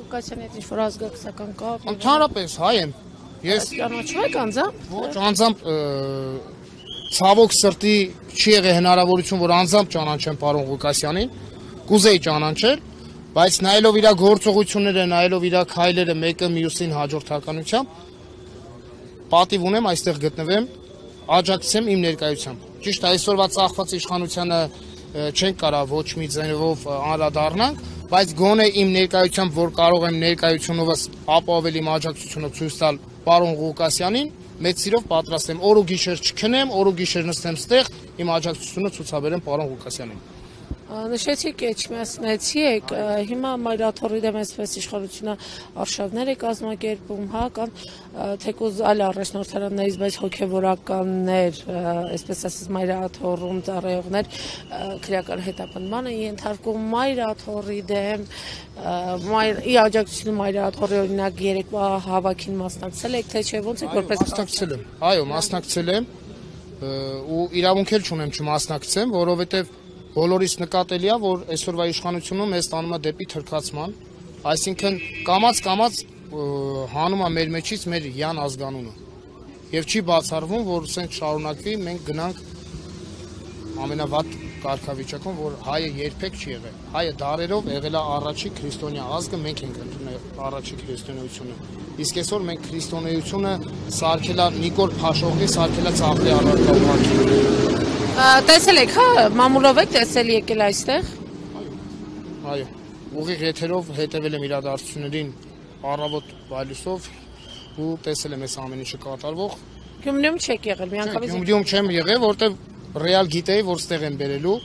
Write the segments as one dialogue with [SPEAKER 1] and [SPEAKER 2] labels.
[SPEAKER 1] Ղուկասյանի հետ ինչ-որ ազգակցական կապ։
[SPEAKER 2] Ընդհանրապես հայ եմ։ Ես
[SPEAKER 1] ճանաչում եք անձամբ։
[SPEAKER 2] ոչ անձամբ ցավոք սրտի չի եղել հնարավորություն, որ անձամբ ճանաչեմ պարոն Ղուկասյանին, կուզեի ճանաչել, բայց նայելով իր գործողությունները, նայելով իր քայլերը մեկը մյուսին հաջորդականությամբ, պատիվ ունեմ այստեղ գտնվեմ, աջակցեմ իմ ներկայությամբ։ Ճիշտ է, այսօրվա ծախված իշխանությանը չենք կարող ոչ մի ձևով անդրադառնանք, բայց գոնե իմ ներկայությամբ, որ կարող եմ ներկայությունովս ապահովել իմ աջակցությունը ցույց տալ պարոն Ղուկասյանին, մեծ սիրով պատրաստ եմ օր ու գիշեր չքնեմ, օր ու գիշեր նստեմ ստեղ, իմ աջակցությունը ցուցաբերեմ պարոն Ղուկասյանին։
[SPEAKER 1] Նշեցիք, էջմիածնեցի եք, հիմա մայրաթորի դեմ այսպես իշխանությունը արշավներ է կազմակերպում, հա, կան թեկուզ այլ առաջնորդարաններից, բայց հոգևորականներ, այսպես ասած մայրաթորում ծառայողներ քրեական հետապնդման են ենթարկում մայրաթորի դեմ, ի աջակցությունը մայրաթորի օրինակ երեկվա հավաքին մասնակցել եք, թե չէ, ոնց եք որպես
[SPEAKER 2] մասնակցել եմ, այո, մասնակցել եմ ու իրավունք էլ չունեմ չմասնակցեմ, որովհետև բոլորիս նկատելի է, որ այսօրվա իշխանությունը մեզ տանում է դեպի թրքացման, այսինքն կամաց հանում է մեր մեջից մեր յան ազգանունը եւ չի բացառվում, որ սենք շարունակվի, մենք գնանք ամենավատ կարգավիճակում, որ հայը երբեք չի եղել, հայը դարերով եղել է առաջի քրիստոնյա ազգը, մենք ենք ընդունել առաջի քրիստոնեությունը, իսկ այսօր մենք քրիստոնեությունը սարքել է Նիկոլ Փաշողի, սարքել է Ծաղրի առարկա ուղղակի։
[SPEAKER 1] Տեսել եք, հա, մամուլով եք տեսել եկել այստեղ։
[SPEAKER 2] Այո, ուղիղ եթերով հետևել եմ իրադարձություններին առավոտ վայլուսով ու տեսել եմ այս ամեն ինչը կատարվող։
[SPEAKER 1] Գյումրիում չեք եղել, միանգամից։
[SPEAKER 2] Գյումրիում չեմ եղել, որտեղ ռեալ գիտեի, որ ստեղ եմ բերելու։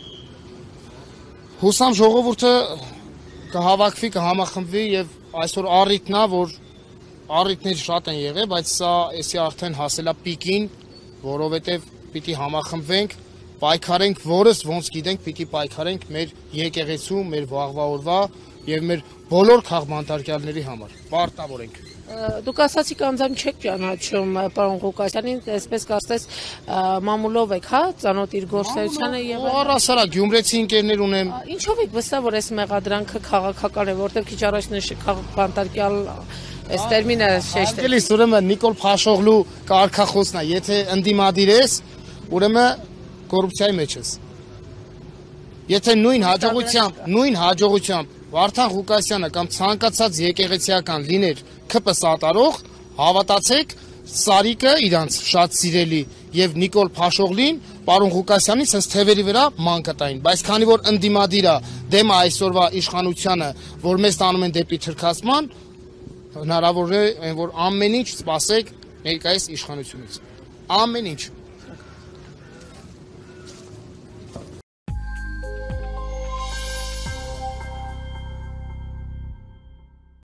[SPEAKER 2] Հուսամ ժողովուրդը կհավաքվի, կհամախմբվի եւ այսօր առիթն է, որ առիթներ շատ են եղել, բայց սա էսի արդեն հասել է պիկին, որովհետեւ պիտի համախմբվենք, պայքարենք, որս ոնց գիտենք, պիտի պայքարենք մեր եկեղեցու, մեր վաղվա օրվա եւ մեր բոլոր քաղբանտարկյալների համար։ Պարտավոր ենք։
[SPEAKER 1] Դուք ասացիք անձամբ չեք ճանաչում պարոն Ղուկասյանին, այսպես կարծես մամուլով եք, հա, ծանոթ իր գործունեությանը եւ
[SPEAKER 2] առասարակ գյումրեցի ընկերներ ունեմ։
[SPEAKER 1] Ինչով եք վստահ, որ այս մեղադրանքը քաղաքական է, որտեղ քիչ առաջ նշեք քաղաքբանտարկյալ այս տերմինը շեշտ է։
[SPEAKER 2] Անգելիս ուրեմն Նիկոլ Փաշողլու կարգախոսն է, եթե ընդդիմադիր ես, ուրեմն կոռուպցիայի մեջ ես։ Եթե նույն հաջողությամբ Վարդան Ղուկասյանը կամ ցանկացած եկեղեցիական լիներ ՔՊ սատարող, հավատացեք, Սարիկը իրանց շատ սիրելի եւ Նիկոլ Փաշողլին պարոն Ղուկասյանից հենց թևերի վրա ման կտային, բայց քանի որ ընդդիմադիր է դեմ այսօրվա իշխանությանը, որ մեզ տանում են դեպի թրքացման, հնարավոր է, որ ամեն ինչ սպասեք ներկայիս իշխանությունից։ Ամեն ինչ